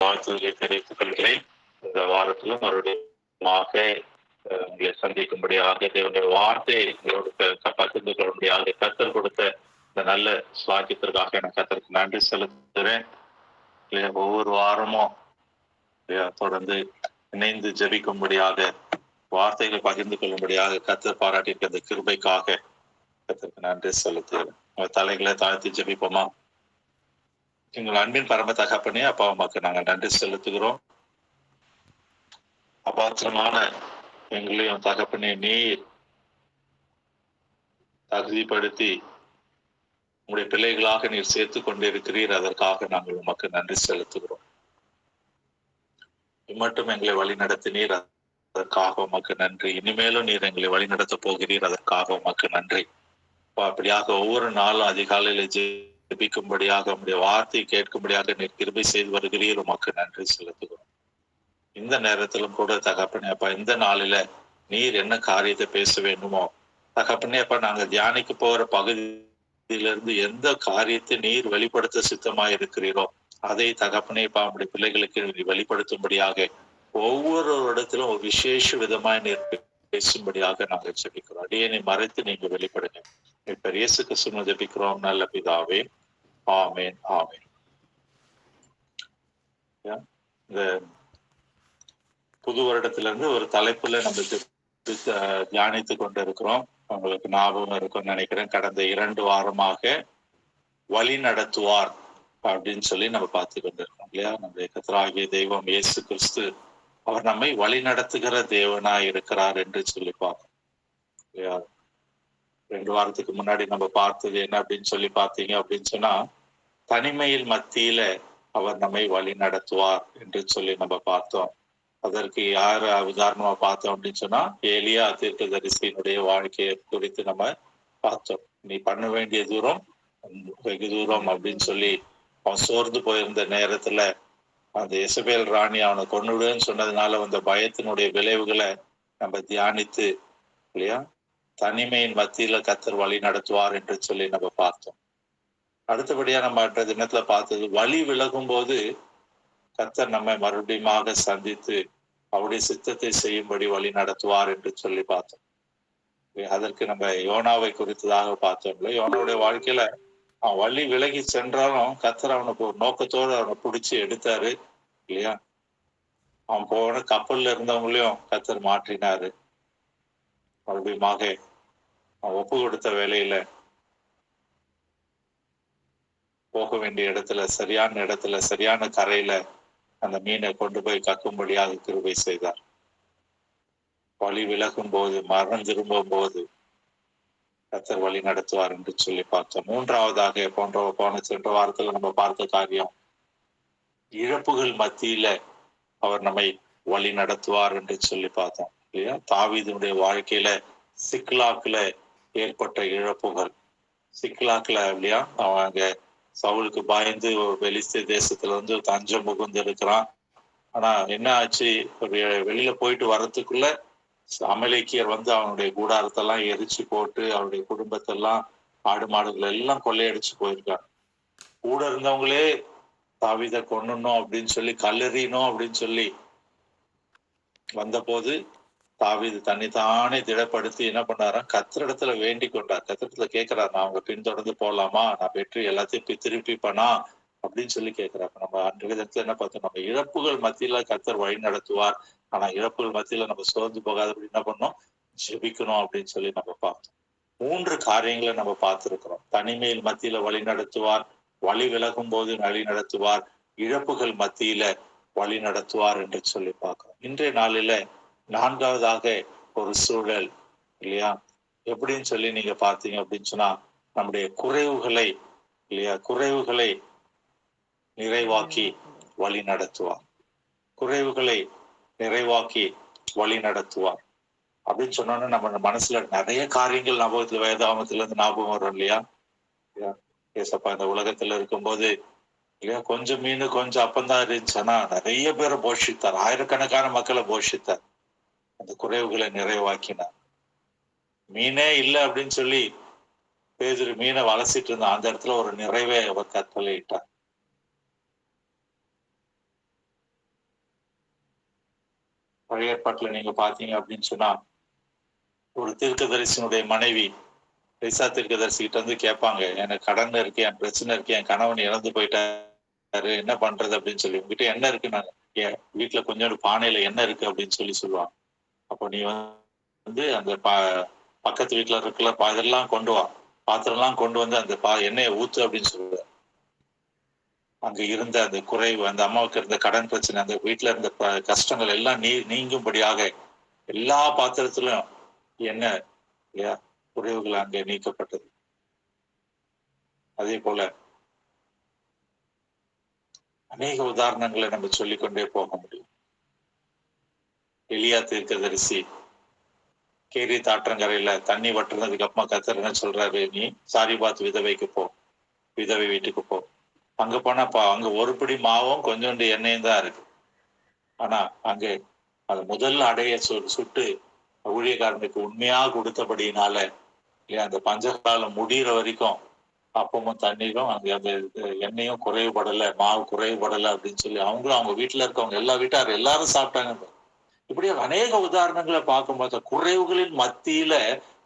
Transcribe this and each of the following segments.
வாழ்த்துதலை தெரிவித்துக் கொள்கிறேன். இந்த வாரத்திலும் மறுபடியும் உங்களை சந்திக்கும்படியாக தேவனுடைய வார்த்தை உங்களோடு பகிர்ந்து கொள்ளும்படியாக கர்த்தர் கொடுத்த இந்த நல்ல சுவாக்கியத்திற்காக நான் கர்த்தருக்கு நன்றி செலுத்துகிறேன். ஒவ்வொரு வாரமும் தொடர்ந்து இணைந்து ஜெபிக்கும்படியாக வார்த்தைகளை பகிர்ந்து கொள்ளும்படியாக கர்த்தர் பாராட்டியிருக்க அந்த கிருபைக்காக கர்த்தருக்கு நன்றி செலுத்துகிறேன். தலைகளை தாழ்த்தி ஜெபிப்போமா. எங்கள் அன்பின் பரம தகப்பனே, அப்பா அம்மாக்கு நாங்கள் நன்றி செலுத்துகிறோம். அபாத்திரமான எங்களையும் தகப்பனே நீர் தகுதிப்படுத்தி உங்களுடைய பிள்ளைகளாக நீர் சேர்த்து கொண்டிருக்கிறீர். அதற்காக நாங்கள் உமக்கு நன்றி செலுத்துகிறோம். இம்மட்டும் எங்களை வழி நடத்தினீர், அதற்காக உமக்கு நன்றி. இனிமேலும் நீர் எங்களை வழி நடத்த போகிறீர், அதற்காக உமக்கு நன்றி. அப்படியாக ஒவ்வொரு நாளும் அதிகாலையில ஜெபிக்கும்படியாக உங்களுடைய வார்த்தையை கேட்கும்படியாக நீர் கிருபை செய்து வருகிறீர், உமக்கு நன்றி செலுத்துகிறோம். இந்த நேரத்திலும் கூட தகப்பனே அப்பா, இந்த நாளில நீர் என்ன காரியத்தை பேச வேண்டுமோ தகப்பனே அப்பா, நாங்க தியானிக்க போகிற பகுதியிலிருந்து எந்த காரியத்தை நீர் வெளிப்படுத்த சித்தமாய் இருக்கிறீரோ அதை தகப்பனே அப்பா நம்முடைய பிள்ளைகளுக்கு வெளிப்படுத்தும்படியாக ஒவ்வொரு இடத்திலும் ஒரு விசேஷ விதமாய் நீர் பேசும்படியாக நாங்கள் ஜெபிக்கிறோம். அடியனை மறைத்து நீங்க வெளிப்படுங்க. இப்ப இயேசு கிறிஸ்துவின் ஜெபிக்கிறோம் நல்ல பிதாவே, ஆமேன் ஆமேன். இந்த புது வருடத்துல இருந்து ஒரு தலைப்புல நம்ம தியானித்து கொண்டு இருக்கிறோம். உங்களுக்கு ஞாபகம் இருக்கும்னு நினைக்கிறேன். கடந்த 2 வாரமாக வழி நடத்துவார் அப்படின்னு சொல்லி நம்ம பார்த்து கொண்டிருக்கோம் இல்லையா. நம்முடைய கர்த்தராகிய தெய்வம் இயேசு கிறிஸ்து அவர் நம்மை வழி நடத்துகிற தேவனாய் இருக்கிறார் என்று சொல்லி பார்க்கணும் இல்லையா. 2 வாரத்துக்கு முன்னாடி நம்ம பார்த்தது என்ன அப்படின்னு சொல்லி பார்த்தீங்க அப்படின்னு சொன்னா, தனிமையில் மத்தியில அவர் நம்மை வழி நடத்துவார் என்று சொல்லி நம்ம பார்த்தோம். அதற்கு யார் உதாரணமா பார்த்தோம் அப்படின்னு சொன்னா, ஏலியா தீர்க்கதரிசியினுடைய வாழ்க்கையை குறித்து நம்ம பார்த்தோம். நீ பண்ண வேண்டிய தூரம் வெகு தூரம் அப்படின்னு சொல்லி அவன் சோர்ந்து போயிருந்த நேரத்துல அந்த எசபேல் ராணி அவனை கொன்னுடுன்னு சொன்னதுனால வந்த பயத்தினுடைய விளைவுகளை நம்ம தியானித்து இல்லையா, தனிமையின் மத்தியில கர்த்தர் வழி நடத்துவார் என்று சொல்லி நம்ம பார்த்தோம். அடுத்தபடியா நம்ம அன்றைய தினத்துல பார்த்தது, வழி விலகும் போது கர்த்தர் நம்மை மறுபடியும் சந்தித்து அவருடைய சித்தத்தை செய்யும்படி வழி நடத்துவார் என்று சொல்லி பார்த்தோம். அதற்கு நம்ம யோனாவை குறித்ததாக பார்த்தோம்ல. யோனாவுடைய வாழ்க்கையில அவன் வழி விலகி சென்றாலும் கர்த்தர் அவனுக்கு ஒரு நோக்கத்தோடு அவனை பிடிச்சி எடுத்தாரு இல்லையா. அவன் போன கப்பல்ல இருந்தவங்களையும் கர்த்தர் மாற்றினாரு. மறுபடியும் அவன் ஒப்பு கொடுத்த வேலையில போக வேண்டிய இடத்துல சரியான கரையில அந்த மீனை கொண்டு போய் கக்கும்படியாக கிருபை செய்தார். வழி விலகும் போது, மரணம் திரும்பும் போது கர்த்தர் வழி நடத்துவார் என்று சொல்லி பார்த்தோம். மூன்றாவதாக சென்ற வாரத்துல நம்ம பார்த்த காரியம், இழப்புகள் மத்தியில அவர் நம்மை வழி நடத்துவார் என்று சொல்லி பார்த்தோம் இல்லையா. தாவீதுடைய வாழ்க்கையில சிக்லாக்ல ஏற்பட்ட இழப்புகள், சிக்லாக்ல இல்லையா, அவங்க சவுலுக்கு பயந்து பெலிஸ்தே தேசத்துல வந்து தஞ்சம் புகுந்து இருக்கிறான். ஆனா என்ன ஆச்சு, வெளியில போயிட்டு வர்றதுக்குள்ள அமலேக்கியர் வந்து அவனுடைய கூடாரத்தெல்லாம் எரிச்சு போட்டு அவனுடைய குடும்பத்தெல்லாம் ஆடு மாடுகள் எல்லாம் கொள்ளையடிச்சு போயிருக்காங்க. கூட இருந்தவங்களே தாவீதை கொன்னணும் அப்படின்னு சொல்லி கல்லெறியணும் அப்படின்னு சொல்லி வந்த போது தாவீது தன்னைத்தானே திடப்படுத்தி என்ன பண்ணாராம், கர்த்தரிடத்துல வேண்டிக் கொண்டார். கர்த்தரிடத்துல கேட்கிறார், நான் அவங்க பின்தொடர்ந்து போலாமா, நான் வெற்றி எல்லாத்தையும் திருப்பி பண்ணா அப்படின்னு சொல்லி கேட்கிறாங்க. நம்ம அன்றைய தினத்துல என்ன பார்த்தோம், நம்ம இழப்புகள் மத்தியில கர்த்தர் வழி நடத்துவார். ஆனா இழப்புகள் மத்தியில நம்ம சோர்ந்து போகாதபடி என்ன பண்ணோம், ஜெபிக்கணும் அப்படின்னு சொல்லி நம்ம பார்த்தோம். 3 காரியங்களை நம்ம பார்த்திருக்கிறோம். தனிமையில் மத்தியில வழி நடத்துவார், வழி விலகும் போது வழி நடத்துவார், இழப்புகள் மத்தியில வழி நடத்துவார் என்று சொல்லி பார்க்கிறோம். இன்றைய நாளில 4வதாக ஒரு சூழல் இல்லையா, எப்படின்னு சொல்லி நீங்க பார்த்தீங்க அப்படின்னு சொன்னா, நம்முடைய குறைவுகளை இல்லையா, குறைவுகளை நிறைவாக்கி வழி நடத்துவார், குறைவுகளை நிறைவாக்கி வழி நடத்துவார் அப்படின்னு சொன்னோன்னா நம்ம மனசுல நிறைய காரியங்கள் ஞாபகத்துல வேதாகமத்துல இருந்து ஞாபகம் வரும் இல்லையா. ஏசப்பா இந்த உலகத்துல இருக்கும்போது இல்லையா, கொஞ்சம் மீன் கொஞ்சம் அப்பந்தான் இருந்துச்சுன்னா நிறைய பேரை போஷித்தார், ஆயிரக்கணக்கான மக்களை போஷித்தார், அந்த குறைவுகளை நிறைவாக்கினார். மீனே இல்லை அப்படின்னு சொல்லி பேதுரு மீனை வளசிட்டு இருந்தான், அந்த இடத்துல ஒரு நிறைவை அவர் கட்டளையிட்டார். பழைய ஏற்பாட்டுல நீங்க பாத்தீங்க அப்படின்னு சொன்னா, ஒரு தீர்க்கதரிசனுடைய மனைவி ரிசா தீர்க்கதரிசிகிட்ட வந்து கேட்பாங்க, எனக்கு கடன் இருக்கு, என் பிரச்சனை இருக்கு, என் கணவன் இறந்து போயிட்டாரு, என்ன பண்றது அப்படின்னு சொல்லி. உங்ககிட்ட என்ன இருக்கு? நான் என் வீட்டுல கொஞ்சோண்டு பானையில என்ன இருக்கு அப்படின்னு சொல்லி சொல்லுவாங்க. அப்போ நீ வந்து அந்த பக்கத்து வீட்டுல இருக்கிற இதெல்லாம் கொண்டு வா, பாத்திரம் எல்லாம் கொண்டு வந்து அந்த எண்ணெயை ஊத்து அப்படின்னு சொல்லுவார். அங்க இருந்த அந்த குறைவு, அந்த அம்மாவுக்கு இருந்த கடன் பிரச்சனை, அந்த வீட்டுல இருந்த கஷ்டங்கள் எல்லாம் நீங்கும்படியாக எல்லா பாத்திரத்திலும் எண்ணெய் குறைவுகள் அங்கே நீக்கப்பட்டது. அதே போல அநேக உதாரணங்களை நம்ம சொல்லிக்கொண்டே போக முடியும். எலியா தீர்க்கதரிசி கேரி தாற்றங்கரையில தண்ணி வட்டுறதுக்கு அப்புறமா கத்தர் என்ன சொல்றாரு, நீ சாரிபாத் விதவைக்கு போ, விதவை வீட்டுக்கு போ. அங்க போனா அங்க ஒரு பிடி மாவும் கொஞ்சோண்டு எண்ணெயும் தான் இருக்கு. ஆனா அங்க அது முதல்ல அடைய சுட்டு ஊழியக்காரனுக்கு உண்மையா கொடுத்தபடினால அந்த பஞ்சகாலம் முடிகிற வரைக்கும் அப்பமும் தண்ணீரும் அங்க அந்த எண்ணெயும் குறைவுபடலை, மாவு குறைவுபடலை அப்படின்னு சொல்லி அவங்களும் அவங்க வீட்டுல இருக்கவங்க எல்லா வீட்டாரும் எல்லாரும் சாப்பிட்டாங்க. இப்படி அநேக உதாரணங்களை பார்க்கும்போது குறைவுகளின் மத்தியில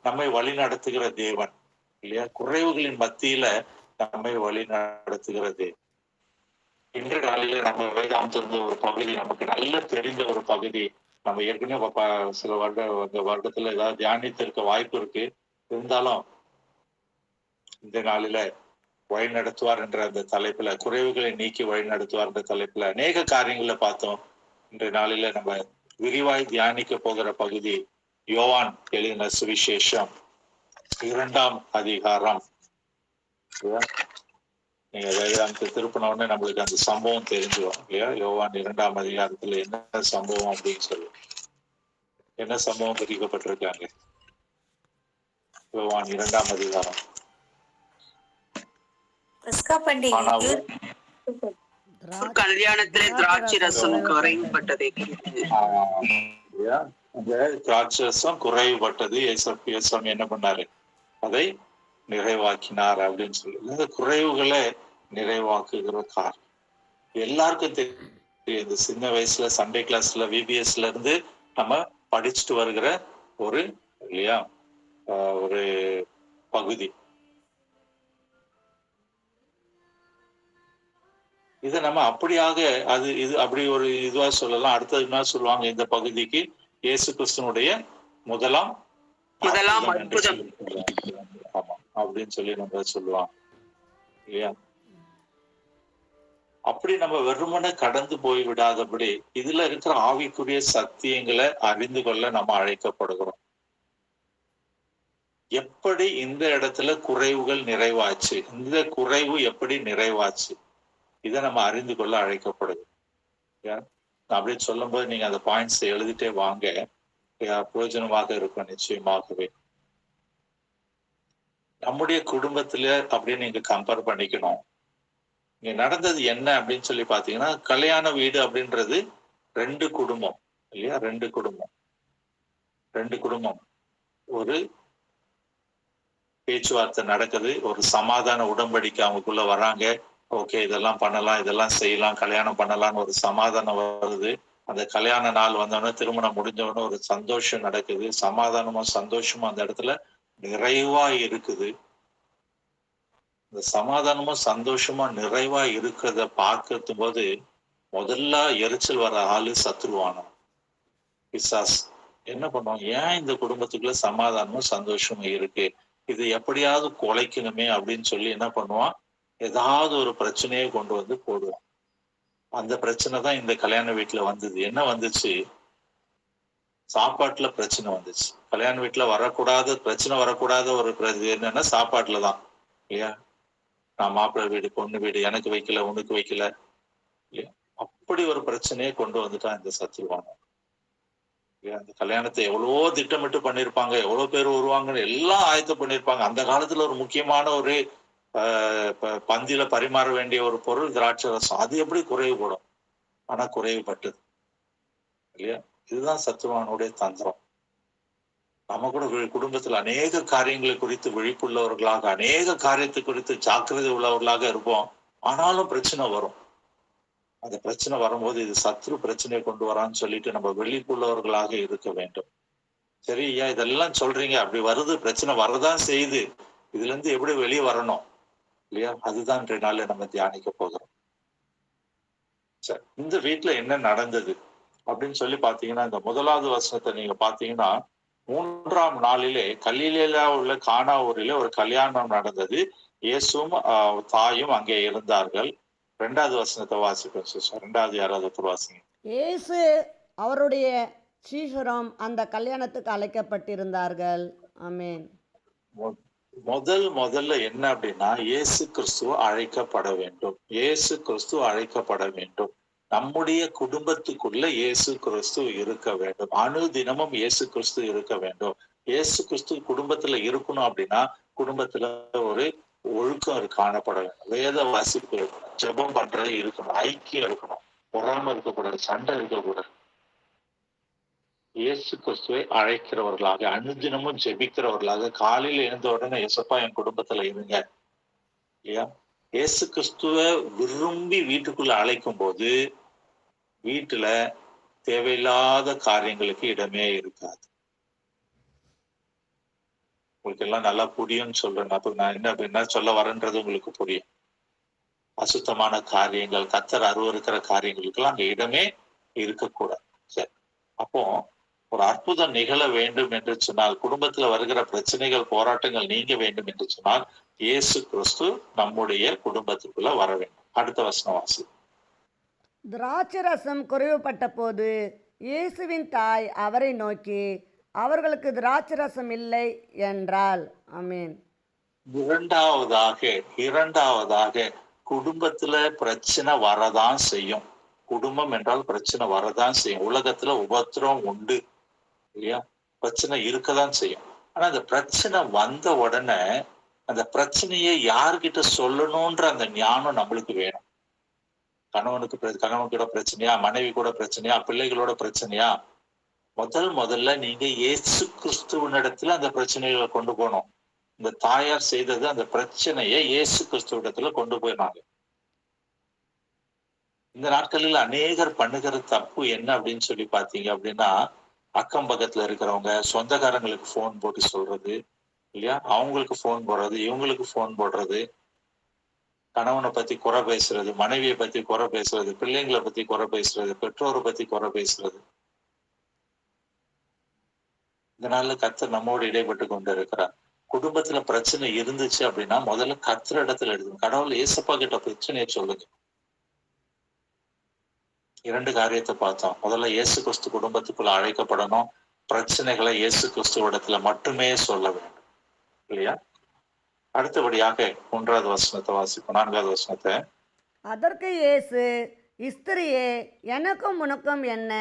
நம்மை வழி நடத்துகிற தேவன் இல்லையா, குறைவுகளின் மத்தியில நம்மை வழி நடத்துகிற தேவன். இன்றைய நாளில நம்ம வேதாந்தத்திலிருந்து ஒரு பகுதி நமக்கு நல்ல தெரிந்த ஒரு பகுதி, நம்ம ஏற்கனவே சில வருடத்துல ஏதாவது தியானித்திருக்க வாய்ப்பு இருக்கு. இருந்தாலும் இந்த நாளில வழி நடத்துவார் என்ற அந்த தலைப்புல, குறைவுகளை நீக்கி வழி நடத்துவார் என்ற தலைப்புல அநேக காரியங்களை பார்த்தோம். இன்றைய நாளில நம்ம விரிவாய் தியானிக்க போகிற பகுதி யோவான் எழுதின சுவிசேஷம் 2ஆம் அதிகாரம். நீங்க வேதாந்தத்தை திருப்பின உடனே நம்மளுக்கு அந்த சம்பவம் தெரிஞ்சிடும் இல்லையா? யோவான் 2ஆம் அதிகாரத்துல என்ன சம்பவம் அப்படின்னு சொல்லி, என்ன சம்பவம் குறிக்கப்பட்டிருக்காங்க? யோவான் 2ஆம் அதிகாரம். கல்யாணத்திலே திராட்சை ரசம் குறைவுபட்டது. திராட்சை ரசம் குறைவுபட்டது. என்ன பண்ணாரு? அதை நிறைவாக்கினார் அப்படின்னு சொல்லி இந்த குறைவுகளை நிறைவாக்குகிற காரணம் எல்லாருக்கும் தெரியும். இந்த சின்ன வயசுல சண்டே கிளாஸ்ல விபிஎஸ்ல இருந்து நம்ம படிச்சுட்டு வருகிற ஒரு இல்லையா ஒரு பகுதி. இதை நம்ம அப்படியாக இது அப்படி ஒரு இதுவா சொல்லலாம். அடுத்தது என்ன சொல்லுவாங்க இந்த பகுதிக்கு? இயேசு கிறிஸ்துனுடைய முதலாம் அற்புதம் அப்படின்னு சொல்லி நம்ம சொல்லுவாங்க இல்லையா? அப்படி நம்ம வெறுமனை கடந்து போய் விடாதபடி இதுல இருக்கிற ஆவிக்குரிய சத்தியங்களை அறிந்து கொள்ள நம்ம அழைக்கப்படுகிறோம். எப்படி இந்த இடத்துல குறைவுகள் நிறைவாச்சு, இந்த குறைவு எப்படி நிறைவாச்சு, இதை நம்ம அறிந்து கொள்ள அழைக்கப்படுது. அப்படின்னு சொல்லும் போது நீங்க அந்த பாயிண்ட்ஸ் எழுதிட்டே வாங்க, பிரயோஜனமாக இருக்கும் நிச்சயமாகவே. நம்முடைய குடும்பத்துல அப்படின்னு நீங்க கம்பேர் பண்ணிக்கணும். இங்க நடந்தது என்ன அப்படின்னு சொல்லி பாத்தீங்கன்னா, கல்யாண வீடு அப்படின்றது 2 குடும்பம் இல்லையா? 2 குடும்பம் ஒரு பேச்சுவார்த்தை நடக்குது, ஒரு சமாதான உடன்படிக்கை அவங்களுக்குள்ள வராங்க. ஓகே, இதெல்லாம் பண்ணலாம், இதெல்லாம் செய்யலாம், கல்யாணம் பண்ணலாம்னு ஒரு சமாதானம் வருது. அந்த கல்யாண நாள் வந்தோடனே, திருமணம் முடிஞ்சவொடனே ஒரு சந்தோஷம் நடக்குது. சமாதானமும் சந்தோஷமும் அந்த இடத்துல நிறைவா இருக்குது. இந்த சமாதானமும் சந்தோஷமா நிறைவா இருக்கிறத பார்க்கறது போது முதல்ல எரிச்சல் வர ஆளு சத்ருவானோ, பிசாஸ். என்ன பண்ணுவோம்? ஏன் இந்த குடும்பத்துக்குள்ள சமாதானமும் சந்தோஷமும் இருக்கு, இது எப்படியாவது குலைக்கணுமே அப்படின்னு சொல்லி என்ன பண்ணுவான்? ஏதாவது ஒரு பிரச்சனையை கொண்டு வந்து போடுவான். அந்த பிரச்சனை தான் இந்த கல்யாண வீட்டுல வந்தது. என்ன வந்துச்சு? சாப்பாட்டுல பிரச்சனை வந்துச்சு. கல்யாண வீட்டுல பிரச்சனை வரக்கூடாத ஒரு என்னன்னா சாப்பாட்டுலதான் இல்லையா? நான் மாப்பிள்ளை வீடு பொண்ணு வீடு, எனக்கு வைக்கல உனக்கு வைக்கல இல்லையா? அப்படி ஒரு பிரச்சனையை கொண்டு வந்துட்டான் இந்த சத்ருவான. அந்த கல்யாணத்தை எவ்வளவோ திட்டமிட்டு பண்ணிருப்பாங்க, எவ்வளவு பேர் வருவாங்கன்னு எல்லாம் ஆயத்தம் பண்ணிருப்பாங்க. அந்த காலத்துல ஒரு முக்கியமான ஒரு பந்தியில பரிமாற வேண்டிய ஒரு பொருள் திராட்சை ரசம். அது எப்படி குறைவுபடும்? ஆனா குறைவுபட்டது இல்லையா? இதுதான் சத்ருவானுடைய தந்திரம். நம்ம கூட குடும்பத்துல அநேக காரியங்களை குறித்து விழிப்புள்ளவர்களாக, அநேக காரியத்தை குறித்து ஜாக்கிரதை உள்ளவர்களாக இருப்போம். ஆனாலும் பிரச்சனை வரும். அந்த பிரச்சனை வரும்போது இது சத்ரு பிரச்சனையை கொண்டு வரான்னு சொல்லிட்டு நம்ம விழிப்புள்ளவர்களாக இருக்க வேண்டும். சரி ஐயா, இதெல்லாம் சொல்றீங்க, அப்படி வருது, பிரச்சனை வரதான் செய்யுது, இதுல இருந்து எப்படி வெளியே வரணும் இல்லையா? அதுதான் இன்றைய நாள்ல நம்ம தியானிக்க போகிறோம். சரி, இந்த வீட்டுல என்ன நடந்தது அப்படின்னு சொல்லி பாத்தீங்கன்னா, இந்த முதலாவது வசனத்தை நீங்க பாத்தீங்கன்னா, 3ஆம் நாளிலே கலிலேயா உள்ள கானா ஊரிலே ஒரு கல்யாணம் நடந்தது. இயேசுவும் தாயும் அங்கே இருந்தார்கள். 2வது வசனத்தை வாசிப்போம் சிஸ்டர். 2வது யாராவது ஒருத்தர் வாசிங்க. இயேசு அவருடைய சீஷரும் அந்த கல்யாணத்துக்கு அழைக்கப்பட்டிருந்தார்கள். ஆமென். முதல்ல என்ன அப்படின்னா, இயேசு கிறிஸ்துவ அழைக்கப்பட வேண்டும். இயேசு கிறிஸ்து அழைக்கப்பட வேண்டும். நம்முடைய குடும்பத்துக்குள்ள இயேசு கிறிஸ்து இருக்க வேண்டும். அனுதினமும் இயேசு கிறிஸ்து இருக்க வேண்டும். இயேசு கிறிஸ்து குடும்பத்துல இருக்கணும் அப்படின்னா, குடும்பத்துல ஒரு ஒழுக்கம் காணப்பட வேண்டும். வேத வாசிப்பு இருக்கணும், ஜெபம் பண்றது இருக்கணும், ஐக்கியம் இருக்கணும், பொறாமை இருக்கக்கூடாது, சண்டை இருக்கக்கூடாது. இயேசு கிறிஸ்துவை அழைக்கிறவர்களாக, அனுதினமும் ஜெபிக்கிறவர்களாக, காலையில எழுந்த உடனே ஏசப்பா என் குடும்பத்துல இருங்க இல்லையா? இயேசு கிறிஸ்துவ விரும்பி வீட்டுக்குள்ள அழைக்கும் போது வீட்டுல தேவையில்லாத காரியங்களுக்கு இடமே இருக்காது. உங்களுக்கு எல்லாம் நல்லா புரியும்னு சொல்றேன். அப்ப நான் என்ன சொல்ல வரேன்றது உங்களுக்கு புரியும். அசுத்தமான காரியங்கள், கர்த்தர் அருவருக்கிற காரியங்களுக்கு எல்லாம் அங்க இடமே இருக்கக்கூடாது. சரி, அப்போ ஒரு அற்புதம் நிகழ வேண்டும் என்று சொன்னால், குடும்பத்துல வருகிற பிரச்சனைகள், போராட்டங்கள் நீங்க வேண்டும் என்று சொன்னால், இயேசு கிறிஸ்து நம்முடைய குடும்பத்துக்குள்ள வர வேண்டும். அடுத்த வசனம் வாசி. திராட்சரசம் குறைவுபட்ட போது இயேசுவின் தாய் அவரை நோக்கி, அவர்களுக்கு திராட்சரசம் இல்லை என்றாள். ஆமென். இரண்டாவதாக குடும்பத்துல பிரச்சனை வரதான் செய்யும். குடும்பம் என்றால் பிரச்சனை வரதான் செய்யும். உலகத்துல உபத்திரம் உண்டு இல்லையா? பிரச்சனை இருக்கதான் செய்யும். ஆனா அந்த பிரச்சனை வந்த உடனே அந்த பிரச்சனையை யார்கிட்ட சொல்லணும்ன்ற அந்த ஞானம் நம்மளுக்கு வேணும். கணவன் கூட பிரச்சனையா, மனைவி கூட பிரச்சனையா, பிள்ளைகளோட பிரச்சனையா, முதல்ல நீங்க இயேசு கிறிஸ்துவனிடத்துல அந்த பிரச்சனைகளை கொண்டு போகணும். இந்த தாயார் செய்தது, அந்த பிரச்சனையை இயேசு கிறிஸ்துவிடத்துல கொண்டு போயினாங்க. இந்த நாட்களில் அநேகர் பண்ணுகிற தப்பு என்ன அப்படின்னு சொல்லி பாத்தீங்க அப்படின்னா, அக்கம் பக்கத்துல இருக்கிறவங்க சொந்தக்காரங்களுக்கு போன் போட்டு சொல்றது இல்லையா? அவங்களுக்கு போன் போடுறது, இவங்களுக்கு போன் போடுறது, கணவனை பத்தி குறை பேசுறது, மனைவியை பத்தி குறை பேசுறது, பிள்ளைங்களை பத்தி குறை பேசுறது, பெற்றோரை பத்தி குறை பேசுறது. இதனால கர்த்தர் நம்மோடு இடைப்பட்டு கொண்டு இருக்கிறார். குடும்பத்துல பிரச்சனை இருந்துச்சு அப்படின்னா முதல்ல கர்த்தர் இடத்துல எடுக்கணும். கடவுள் ஏசப்பா கிட்ட பிரச்சனையை சொல்லுங்க. 2 காரியத்தை பார்த்தோம். முதல்ல இயேசு கிறிஸ்து குடும்பத்துக்குள்ள அழைக்கப்படணும். பிரச்சனைகளை இயேசு கிறிஸ்துவிடத்துல மட்டுமே சொல்ல வேண்டும் இல்லையா? அடுத்தபடியாக 3வது வசனத்தை வாசிப்போம். 4வது வசனத்தை. அதற்கு இயேசு, ஸ்திரியே, எனக்கும் உனக்கும் என்ன?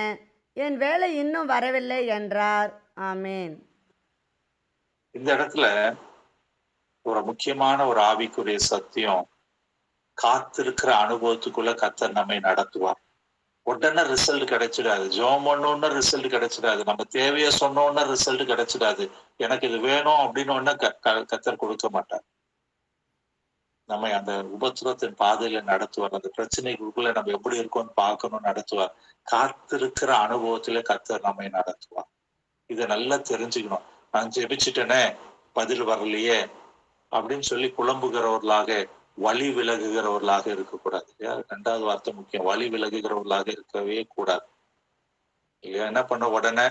என் வேலை இன்னும் வரவில்லை என்றார். ஆமென். இந்த இடத்துல ஒரு முக்கியமான ஒரு ஆவிக்குரிய சத்தியம், காத்திருக்கிற அனுபவத்துக்குள்ள கர்த்தர் நம்மை நடத்துவார். உடனே ரிசல்ட் கிடைச்சிடாது. ஜெபம் பண்ணோன்னு ரிசல்ட் கிடைச்சிடாது. நம்ம தேவையை சொன்னோன்னு ரிசல்ட் கிடைச்சிடாது. எனக்கு இது வேணும் அப்படின்னு ஒண்ணு கர்த்தர் கொடுக்க மாட்டார். நம்ம அந்த உபத்திரத்தின் பாதையில நடத்துவார். அந்த பிரச்சனைக்குள்ள நம்ம எப்படி இருக்கோம்னு பார்க்கணும், நடத்துவார். காத்திருக்கிற அனுபவத்தில கர்த்தர் நம்மை நடத்துவார். இதை நல்லா தெரிஞ்சுக்கணும். நான் ஜெபிச்சுட்டேனே, பதில் வரலையே அப்படின்னு சொல்லி புலம்புகிறவர்களாக, வழி விலகுகிறவர்களாக இருக்கக்கூடாது இல்லையா? 2வது வார்த்தை முக்கியம். வழி விலகுகிறவர்களாக இருக்கவே கூடாது இல்லையா? என்ன பண்ண, உடனே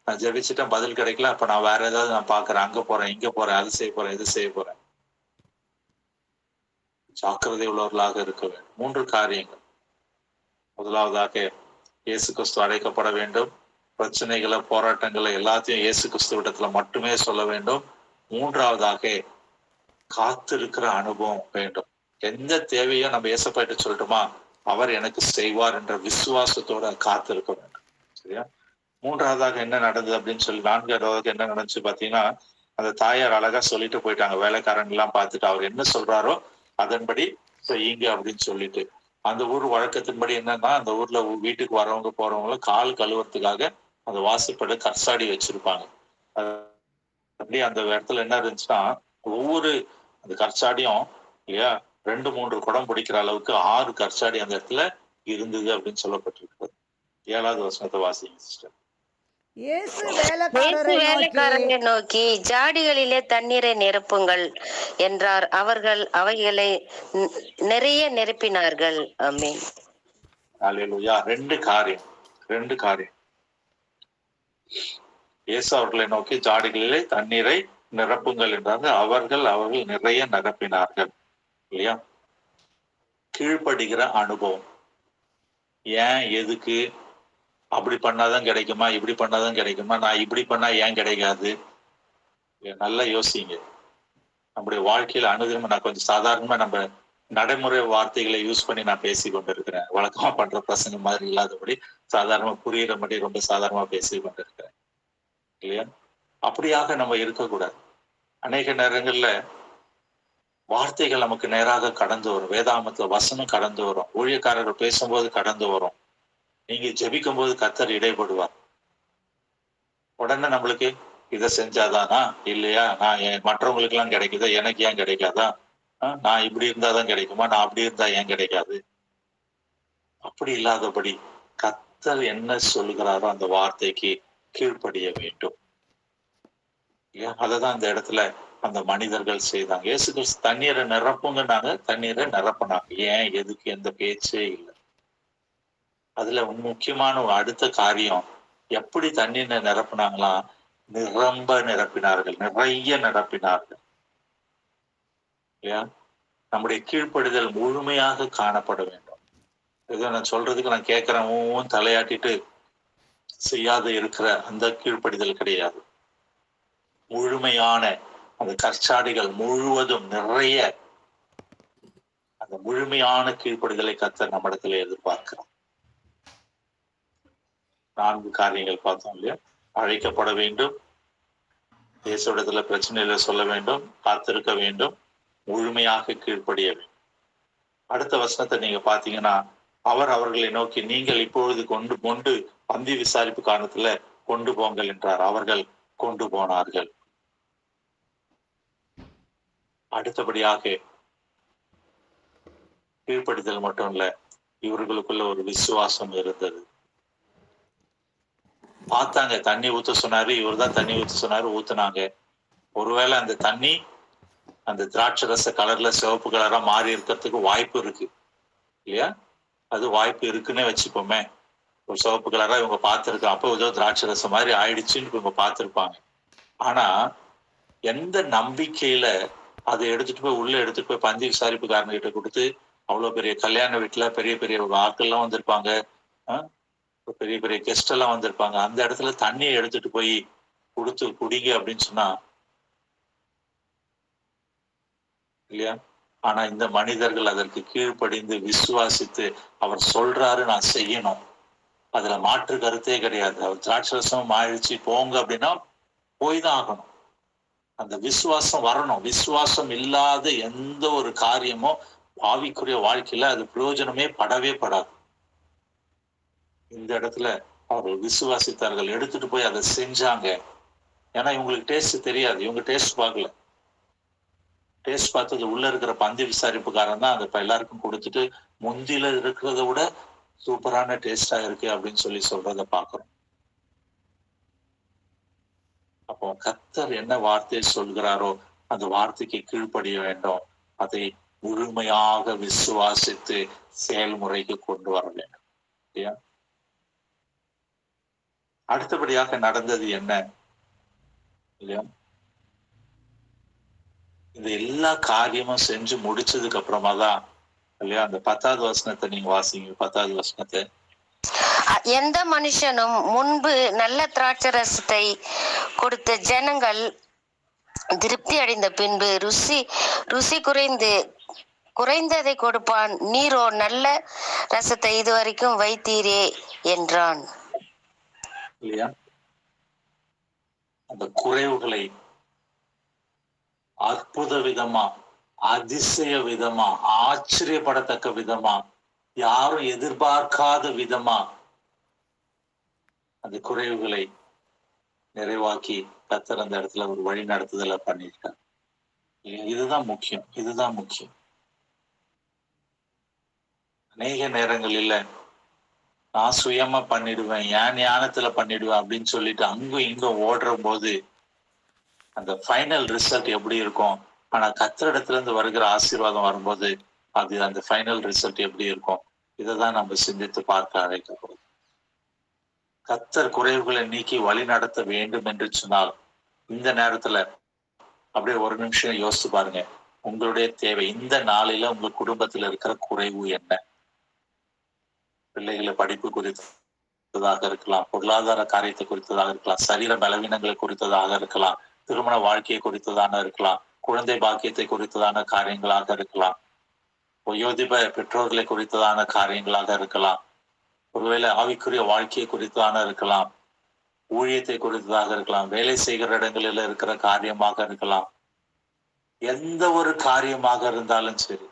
நான் ஜெபிச்சுட்டேன், பதில் கிடைக்கல, அப்ப நான் வேற ஏதாவது நான் பாக்குறேன், அங்க போறேன், இங்க போறேன், அது செய்ய போறேன், இது செய்ய போறேன். ஜாக்கிரதை உள்ளவர்களாக இருக்க வேண்டும். 3 காரியங்கள். முதலாவதாக இயேசு கிறிஸ்து அழைக்கப்பட வேண்டும். பிரச்சனைகளை, போராட்டங்களை எல்லாத்தையும் இயேசு கிறிஸ்துவிடத்துல மட்டுமே சொல்ல வேண்டும். 3வதாக காத்திருக்கிற அனுபவம் வேண்டும். எந்த தேவையோ நம்ம ஏசப்பாயிட்டு சொல்லட்டுமா, அவர் எனக்கு செய்வார் என்ற விசுவாசத்தோட காத்திருக்க வேண்டும். சரியா? 3வதாக என்ன நடந்தது அப்படின்னு சொல்லி, 4வது என்ன நடந்துச்சு பாத்தீங்கன்னா, அந்த தாயார் அழகா சொல்லிட்டு போயிட்டாங்க. வேலைக்காரன் எல்லாம் பார்த்துட்டு அவர் என்ன சொல்றாரோ அதன்படி செய்யுங்க அப்படின்னு சொல்லிட்டு. அந்த ஊர் வழக்கத்தின்படி என்னன்னா, அந்த ஊர்ல வீட்டுக்கு வரவங்க போறவங்களும் கால் கழுவுறதுக்காக அந்த வாசப்பட கற்சாடி வச்சிருப்பாங்க. அப்படியே அந்த இடத்துல என்ன இருந்துச்சுன்னா, ஒவ்வொரு அந்த கற்சாடியும் இல்லையா 2-3 குடம் பிடிக்கிற அளவுக்கு 6 கற்சாடி அந்த இடத்துல இருந்தது அப்படின்னு சொல்லப்பட்டிருக்கிறது. 7வது வசனத்தை வாசிங்க சிஸ்டர். இயேசு இயேசு வேலைக்காரரை நோக்கி வேலைக்காரரை நோக்கி ஜாடிகளிலே தண்ணீரை நிரப்புங்கள் என்றார். அவர்கள் அவைகளை நிறைய நிரப்பினார்கள். ஆமென். அல்லேலூயா. ரெண்டு காரியம். இயேசு அவர்களை நோக்கி ஜாடிகளிலே தண்ணீரை நிரப்புங்கள் என்றாங்க. அவர்கள் நிறைய நிரப்பினார்கள். இல்லையா? கீழ்ப்படுகிற அனுபவம். ஏன், எதுக்கு, அப்படி பண்ணாதான் கிடைக்குமா, இப்படி பண்ணாதான் கிடைக்குமா, நான் இப்படி பண்ணா ஏன் கிடைக்காது? நல்லா யோசிங்க. நம்முடைய வாழ்க்கையில அனுதினமும் நான் கொஞ்சம் சாதாரணமா நம்ம நடைமுறை வார்த்தைகளை யூஸ் பண்ணி நான் பேசி கொண்டிருக்கிறேன். வழக்கமா பண்ற பிரசங்க மாதிரி இல்லாதபடி சாதாரணமா புரியுறபடி ரொம்ப சாதாரணமா பேசி கொண்டிருக்கிறேன். இல்லையா? அப்படியாக நம்ம இருக்கக்கூடாது. அநேக நேரங்கள்ல வார்த்தைகள் நமக்கு நேராக கடந்து வரும். வேதாமத்துல வசனம் கடந்து வரும். ஊழியக்காரர்கள் பேசும்போது கடந்து வரும். நீங்க ஜெபிக்கும் போது கர்த்தர் இடைப்படுவார். உடனே நம்மளுக்கு இதை செஞ்சாதானா, இல்லையா, நான் மற்றவங்களுக்கு எல்லாம் கிடைக்குதா, எனக்கு ஏன் கிடைக்காதா, நான் இப்படி இருந்தாதான் கிடைக்குமா, நான் அப்படி இருந்தா ஏன் கிடைக்காது? அப்படி இல்லாதபடி கர்த்தர் என்ன சொல்லுகிறாரோ அந்த வார்த்தைக்கு கீழ்ப்படிய வேண்டும். அததான் அந்த இடத்துல அந்த மனிதர்கள் செய்தாங்க. இயேசு கிறிஸ்து தண்ணீரை நிரப்புங்கன்னாங்க, தண்ணீரை நிரப்பினாங்க. ஏன், எதுக்கு, எந்த பேச்சே இல்லை. அதுல முக்கியமான அடுத்த காரியம், எப்படி தண்ணீரை நிரப்பினாங்களாம்? நிரம்ப நிரப்பினார்கள், நிறைய நிரப்பினார்கள். நம்முடைய கீழ்ப்படுதல் முழுமையாக காணப்பட வேண்டும். இதை நான் சொல்றதுக்கு நான் கேட்கிறேன் தலையாட்டிட்டு செய்யாத இருக்கிற அந்த கீழ்ப்படிதல் கிடையாது. முழுமையான அந்த கற்சாடிகள் முழுவதும் நிறைய அந்த முழுமையான கீழ்ப்படிதலை கர்த்தர் நம்மிடத்துல எதிர்பார்க்கிறோம். 4 காரியங்கள் பார்த்தோம் இல்லையா? அழைக்கப்பட வேண்டும், இயேசுவிடத்துல பிரச்சனையில சொல்ல வேண்டும், காத்திருக்க வேண்டும், முழுமையாக கீழ்ப்படிய வேண்டும். அடுத்த வசனத்தை நீங்க பாத்தீங்கன்னா, அவர்களை நோக்கி நீங்கள் இப்பொழுது கொண்டு பந்தி விசாரிப்பு காரணத்துல கொண்டு போங்கள் என்றார். அவர்கள் கொண்டு போனார்கள். அடுத்தபடியாக கீழ்ப்படுதல் மட்டும் இல்ல, இவர்களுக்குள்ள ஒரு விசுவாசம் இருந்தது. பார்த்தாங்க, தண்ணி ஊத்த சொன்னாரு, இவர்தான் தண்ணி ஊத்த சொன்னாரு, ஊத்துனாங்க. ஒருவேளை அந்த தண்ணி அந்த திராட்சை ரச கலர்ல சிவப்பு கலரா மாறி இருக்கிறதுக்கு வாய்ப்பு இருக்கு இல்லையா? அது வாய்ப்பு இருக்குன்னே வச்சுப்போமே. ஒரு சிவப்பு கலரா இவங்க பார்த்திருக்காங்க, அப்போ ஏதோ திராட்சை ரசம் மாதிரி ஆயிடுச்சுன்னு இவங்க பார்த்திருப்பாங்க. ஆனா எந்த நம்பிக்கையில அதை உள்ள எடுத்துட்டு போய் பந்தி விசாரிப்புக்காரன்கிட்ட கொடுத்து, அவ்வளவு பெரிய கல்யாண வீட்டுல பெரிய பெரிய ஆட்கள்லாம் வந்திருப்பாங்க, பெரிய பெரிய கெஸ்ட் எல்லாம் வந்திருப்பாங்க, அந்த இடத்துல தண்ணியை எடுத்துட்டு போய் கொடுத்து குடிங்க அப்படின்னு சொன்னா இல்லையா? ஆனா இந்த மனிதர்கள் அதற்கு கீழ்ப்படிந்து விசுவாசித்து, அவர் சொல்றாரு நான் செய்யணும், அதுல மாற்று கருத்தே கிடையாது. அவர் திராட்சரசம் ஆயிடுச்சு போங்க அப்படின்னா போய் தான் ஆகணும். அந்த விசுவாசம் வரணும். விசுவாசம் இல்லாத எந்த ஒரு காரியமும் ஆவிக்குரிய வாழ்க்கையில அது பிரயோஜனமே படவே படாது. இந்த இடத்துல அவர்கள் விசுவாசித்தார்கள், எடுத்துட்டு போய் அதை செஞ்சாங்க. ஏன்னா இவங்களுக்கு டேஸ்ட் தெரியாது, இவங்க டேஸ்ட் பார்க்கல. டேஸ்ட் பார்த்தது உள்ள இருக்கிற பந்தி விசாரிப்புக்காரன் தான் அதை எல்லாருக்கும் கொடுத்துட்டு, முந்தில இருக்கிறத விட சூப்பரான டேஸ்டா இருக்கு அப்படின்னு சொல்றத பாக்குறோம். அப்போ கர்த்தர் என்ன வார்த்தையை சொல்கிறாரோ அந்த வார்த்தைக்கு கீழ்ப்படிய வேண்டும். அதை முழுமையாக விசுவாசித்து செயல்முறைக்கு கொண்டு வர வேண்டும். இல்லையா? அடுத்தபடியாக நடந்தது என்ன இல்லையா? இந்த எல்லா காரியமும் செஞ்சு முடிச்சதுக்கு அப்புறமா தான் இல்லையா, அந்த 10வது வசனத்தை நீங்க வாசிங்க. 10வது வசனத்தை, எந்த மனுஷனும் முன்பு நல்ல திராட்சை ரசத்தை கொடுத்த ஜனங்கள் திருப்தி அடைந்த பின்பு ருசி குறைந்ததை கொடுப்பான், நீரோ நல்ல ரசத்தை இதுவரைக்கும் வைத்தீரே என்றான். இல்லையா? அந்த குறைவுகளை அற்புத விதமா, அதிசய விதமா, ஆச்சரியப்படத்தக்க விதமா, யாரும் எதிர்பார்க்காத விதமா அந்த குறைவுகளை நிறைவாக்கி கர்த்தர் அந்த இடத்துல ஒரு வழி நடத்துதல பண்ணியிருக்கார். இதுதான் முக்கியம். அநேக நேரங்களில் நான் சுயமா பண்ணிடுவேன், என் ஞானத்துல பண்ணிடுவேன் அப்படின்னு சொல்லிட்டு அங்கும் இங்கும் ஓடுற போது அந்த ஃபைனல் ரிசல்ட் எப்படி இருக்கும்? ஆனா கர்த்தரிடத்துல இருந்து வருகிற ஆசீர்வாதம் வரும்போது அது அந்த ஃபைனல் ரிசல்ட் எப்படி இருக்கும்? இதைதான் நம்ம சிந்தித்து பார்க்க அழைக்கப்படுது. கர்த்தர் குறைவுகளை நீக்கி வழி நடத்த வேண்டும் என்று சொன்னால் இந்த நேரத்துல அப்படியே ஒரு நிமிஷம் யோசிச்சு பாருங்க. உங்களுடைய தேவை இந்த நாளில உங்க குடும்பத்துல இருக்கிற குறைவு என்ன? பிள்ளைகளை படிப்பு குறித்ததாக இருக்கலாம், பொருளாதார காரியத்தை குறித்ததாக இருக்கலாம், சரீர பலவீனங்களை குறித்ததாக இருக்கலாம், திருமண வாழ்க்கையை குறித்ததான இருக்கலாம், குழந்தை பாக்கியத்தை குறித்ததான காரியங்களாக இருக்கலாம், வயோதிப பெற்றோர்களை குறித்ததான காரியங்களாக இருக்கலாம், ஒருவேளை ஆவிக்குரிய வாழ்க்கையை குறித்ததான இருக்கலாம், ஊழியத்தை குறித்ததாக இருக்கலாம், வேலை செய்கிற இடங்களில் இருக்கிற காரியமாக இருக்கலாம். எந்த ஒரு காரியமாக இருந்தாலும் சரி,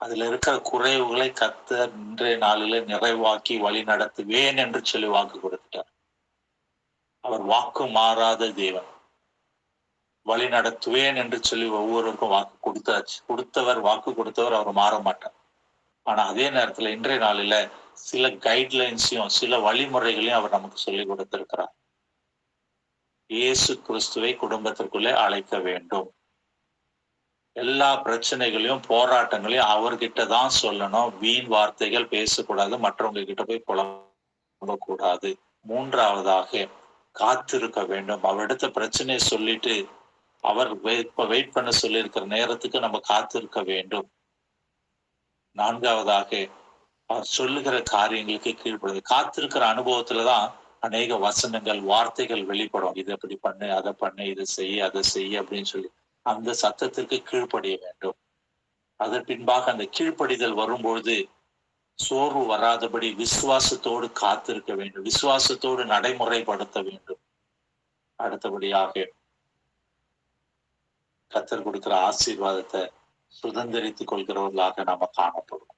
அதுல இருக்கிற குறைவுகளை கர்த்தர் இன்றைய நாளில நிறைவாக்கி வழி நடத்துவேன் என்று சொல்லி வாக்கு கொடுத்துட்டார். அவர் வாக்கு மாறாத தேவன். வழி நடத்துவேன் என்று சொல்லி ஒவ்வொருவருக்கும் வாக்கு கொடுத்தாச்சு. வாக்கு கொடுத்தவர் அவர் மாற மாட்டார். ஆனா அதே நேரத்துல இன்றைய நாளில சில கைட்லைன்ஸையும் சில வழிமுறைகளையும் அவர் நமக்கு சொல்லி கொடுத்திருக்கிறார். இயேசு கிறிஸ்துவை குடும்பத்திற்குள்ளே அழைக்க வேண்டும். எல்லா பிரச்சனைகளையும் போராட்டங்களையும் அவர்கிட்ட தான் சொல்லணும். வீண் வார்த்தைகள் பேசக்கூடாது, மற்றவங்க கிட்ட போய் புலம்ப கூடாது. மூன்றாவதாக காத்திருக்க வேண்டும். அவரிடத்த பிரச்சனையை சொல்லிட்டு அவர் வெயிட் பண்ண சொல்லி இருக்கிற நேரத்துக்கு நம்ம காத்திருக்க வேண்டும். நான்காவதாக அவர் சொல்லுகிற காரியங்களுக்கு கீழ்ப்படுது. காத்திருக்கிற அனுபவத்துலதான் அநேக வசனங்கள் வார்த்தைகள் வெளிப்படும். இதை அப்படி பண்ணு, அதை பண்ணு, இதை செய்ய, அதை செய்ய அப்படின்னு சொல்லி அந்த சத்தத்திற்கு கீழ்ப்படிய வேண்டும். அதன் பின்பாக அந்த கீழ்ப்படிதல் வரும்பொழுது சோர்வு வராதபடி விசுவாசத்தோடு காத்திருக்க வேண்டும், விசுவாசத்தோடு நடைமுறைப்படுத்த வேண்டும். அடுத்தபடியாக கர்த்தர் கொடுக்கிற ஆசீர்வாதத்தை சுதந்திரித்துக் கொள்கிறவர்களாக நாம காணப்படும்.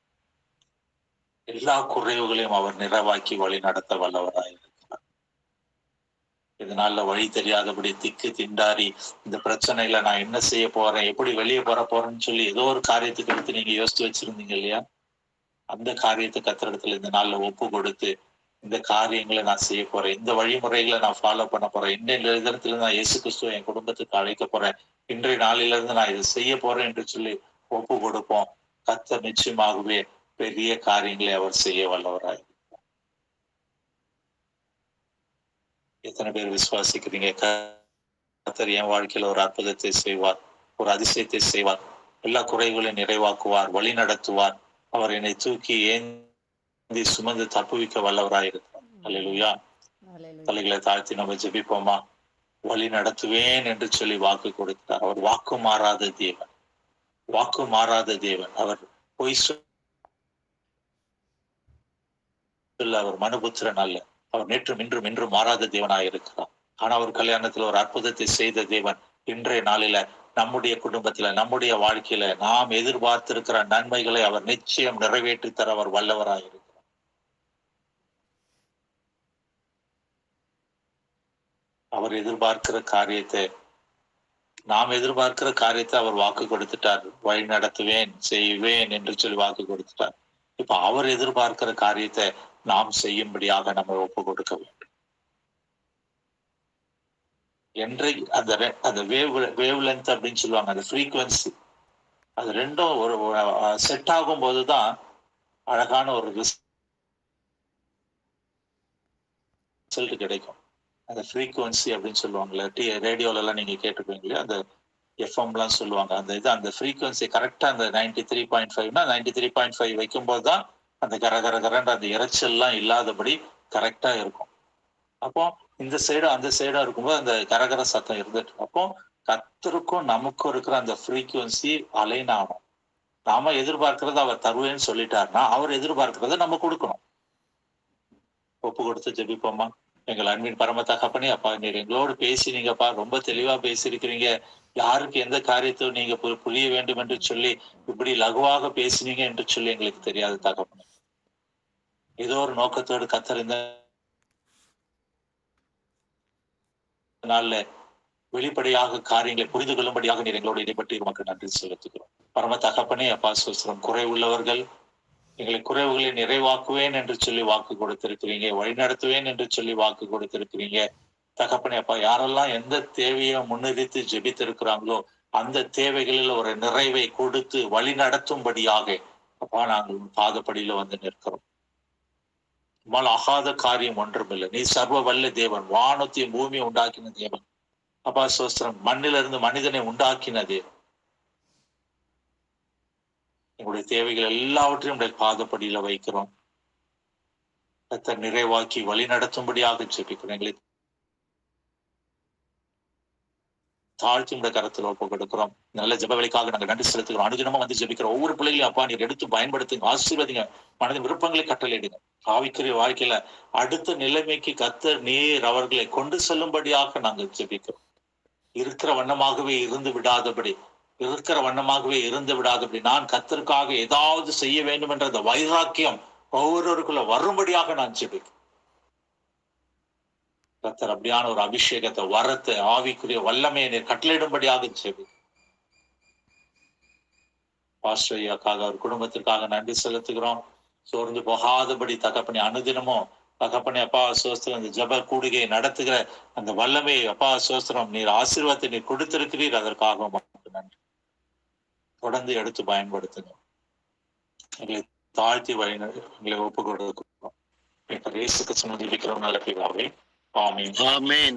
எல்லா குறைவுகளையும் அவர் நிறைவாக்கி வழி நடத்த வல்லவராயிருக்கிறார். இதனால வழி தெரியாதபடி திக்கு திண்டாரி இந்த பிரச்சனையில நான் என்ன செய்ய போறேன், எப்படி வெளியே போறேன்னு சொல்லி ஏதோ ஒரு காரியத்துக்கு எடுத்து நீங்க யோசித்து வச்சிருந்தீங்க இல்லையா? அந்த காரியத்தை கர்த்தரிடத்துல இந்த நாள்ல ஒப்பு கொடுத்து இந்த காரியங்களை நான் செய்ய போறேன், இந்த வழிமுறைகளை நான் ஃபாலோ பண்ண போறேன், இன்றைய தினத்துல நான் இயேசு கிறிஸ்துவை என் குடும்பத்துக்கு அழைக்க போறேன், இன்றைய நாளில இருந்து நான் இதை செய்ய போறேன் என்று சொல்லி ஒப்பு கொடுப்போம். கர்த்தர் நிச்சயமாகவே பெரிய காரியங்களை அவர் செய்ய வல்லவராய். எத்தனை பேர் விசுவாசிக்கிறீங்க? கர்த்தர் என் வாழ்க்கையில ஒரு அற்புதத்தை செய்வார், ஒரு அதிசயத்தை செய்வார், எல்லா குறைகளையும் நிறைவாக்குவார், வழி நடத்துவார். அவர் என்னை தூக்கி ஏந்தி சுமந்து தப்புவிக்க வல்லவராயிருக்கிறார். அல்லேலூயா. தலைகளை தாழ்த்தி நம்ம ஜெபிப்போமா? வழி நடத்துவேன் என்று சொல்லி வாக்கு கொடுத்தார். அவர் வாக்கு மாறாத தேவன், வாக்கு மாறாத தேவன். அவர் பொய் சொல்ல அவர் மனுபுத்திரன் அல்ல. அவர் நேற்றும் இன்றும் இன்றும் மாறாத தேவனாயிருக்கிறார். ஆனா அவர் கல்யாணத்துல ஒரு அற்புதத்தை செய்த தேவன் இன்றைய நாளில நம்முடைய குடும்பத்துல நம்முடைய வாழ்க்கையில நாம் எதிர்பார்த்திருக்கிற நன்மைகளை அவர் நிச்சயம் நிறைவேற்றி தர அவர் வல்லவராயிருக்கிறார். அவர் எதிர்பார்க்கிற காரியத்தை நாம் எதிர்பார்க்கிற காரியத்தை அவர் வாக்கு கொடுத்துட்டார். வழி நடத்துவேன், செய்வேன் என்று சொல்லி வாக்கு கொடுத்துட்டார். இப்ப அவர் எதிர்பார்க்கிற காரியத்தை நாம் செய்யும்படியாக நம்ம ஒப்பு கொடுக்க வேண்டும். என்றைக்கு அந்த வேவ் லென்த் அப்படின்னு சொல்லுவாங்க, அந்த ஃப்ரீக்வன்சி, அது ரெண்டும் ஒரு செட் ஆகும் போதுதான் அழகான ஒரு ரிசல்ட் கிடைக்கும். அந்த ஃப்ரீக்வன்சி அப்படின்னு சொல்லுவாங்கல்ல, ரேடியோல எல்லாம் நீங்க கேட்டுருப்பீங்களே, அந்த எஃப்எம் எல்லாம் சொல்லுவாங்க. அந்த ஃப்ரீக்வன்சி கரெக்டா அந்த 93.5னா 93.5 வைக்கும் போதுதான் அந்த கரகரகரன்ற அந்த இறைச்சல் எல்லாம் இல்லாதபடி கரெக்டா இருக்கும். அப்போ இந்த சைடு அந்த சைடா இருக்கும்போது அந்த கரகர சத்தம் இருந்துட்டு, அப்போ கர்த்தருக்கும் நமக்கும் இருக்கிற அந்த ஃப்ரீக்வன்சி அலைன் ஆகணும். நாம எதிர்பார்க்கறத அவர் தருவேன்னு சொல்லிட்டாருன்னா அவர் எதிர்பார்க்கறத நம்ம கொடுக்கணும். ஒப்பு கொடுத்து ஜெபிப்போமா? எங்கள் அன்பின் பரம தகப்பனே, அப்பா நீர் எங்களோடு பேசினீங்கப்பா, ரொம்ப தெளிவா பேசியிருக்கிறீங்க. யாருக்கு எந்த காரியத்தை நீங்க புரிய வேண்டும் என்று சொல்லி இப்படி லகுவாக பேசினீங்க என்று சொல்லி எங்களுக்கு தெரியாது தகப்பனே. ஏதோ ஒரு நோக்கத்தோடு கர்த்தர் இந்த நாள்ல வெளிப்படையாக காரியங்களை புரிந்து கொள்ளும்படியாக நீர் எங்களோடு இடைப்பட்டு உமக்கு நன்றி செலுத்துகிறோம். பரம தகப்பனே அப்பா, சுஸ்திரம் குறை உள்ளவர்கள் எங்களை குறைவுகளை நிறைவாக்குவேன் என்று சொல்லி வாக்கு கொடுத்திருக்கிறீங்க, வழிநடத்துவேன் என்று சொல்லி வாக்கு கொடுத்திருக்கிறீங்க. தகப்பனே அப்பா, யாரெல்லாம் எந்த தேவையை முன்னிறுத்தி ஜெபித்திருக்கிறாங்களோ அந்த தேவைகளில் ஒரு நிறைவை கொடுத்து வழி நடத்தும்படியாக அப்பா நாங்கள் பாதப்படியில வந்து நிற்கிறோம். உம்மால் ஆகாத காரியம் ஒன்றுமில்லை. நீ சர்வ வல்ல தேவன், வானத்தையும் பூமியை உண்டாக்கின தேவன். அப்பா சோஸ்திரம், மண்ணிலிருந்து மனிதனை உண்டாக்கின தேவன். எங்களுடைய தேவைகள் எல்லாவற்றையும் உடைய பாதப்படியில வைக்கிறோம். கர்த்தர் நிறைவாக்கி வழி நடத்தும்படியாக ஜெபிக்கிறோம். எங்களை தாழ்த்தி உடைய கரத்தில் ஒப்பு கொடுக்கிறோம். நல்ல ஜெப வேலைக்காக நாங்கள் நன்றி செலுத்துகிறோம். அனுதினமும் வந்து ஜெபிக்கிறோம். ஒவ்வொரு பிள்ளைகளையும் அப்பா நீர் எடுத்து பயன்படுத்துங்க, ஆசீர்வதிங்க, மனதின் விருப்பங்களை கட்டளையிடுங்க. ஆவிக்குரிய வாழ்க்கையில அடுத்த நிலைமைக்கு கர்த்தர் நீர் அவர்களை கொண்டு செல்லும்படியாக நாங்கள் ஜெபிக்கிறோம். இருக்கிற வண்ணமாகவே இருந்து விடாதபடி நான் கர்த்தருக்காக ஏதாவது செய்ய வேண்டும் என்ற அந்த வைராக்கியம் ஒவ்வொருவருக்குள்ள வரும்படியாக நான் ஜெபிக்கிறேன். கர்த்தர் அப்படியான ஒரு அபிஷேகத்தை, வரத்தை, ஆவிக்குரிய வல்லமையை நீர் கட்டளையிடும்படியாக ஜெபிக்கிறேன். பாஸ்டர் ஐயாக்காக, அவர் குடும்பத்திற்காக நன்றி செலுத்துகிறோம். சோர்ந்து போகாதபடி தகப்பனே அனுதினமும் தகப்பனே அப்பா சோஸ்திரம் இந்த ஜப கூடுகையை நடத்துகிற அந்த வல்லமையை அப்பா சோஸ்திரம் நீர் ஆசீர்வாதத்தை நீர் கொடுத்திருக்கிறீர். அதற்காக நன்றி. தொடர்ந்து எடுத்து பயன்படுத்துங்க. எங்களை தாழ்த்தி எங்களை ஒப்பு கொடுக்கிறோம். இயேசுக்கு சொன்னது நல்ல பிதாவே. ஆமென்.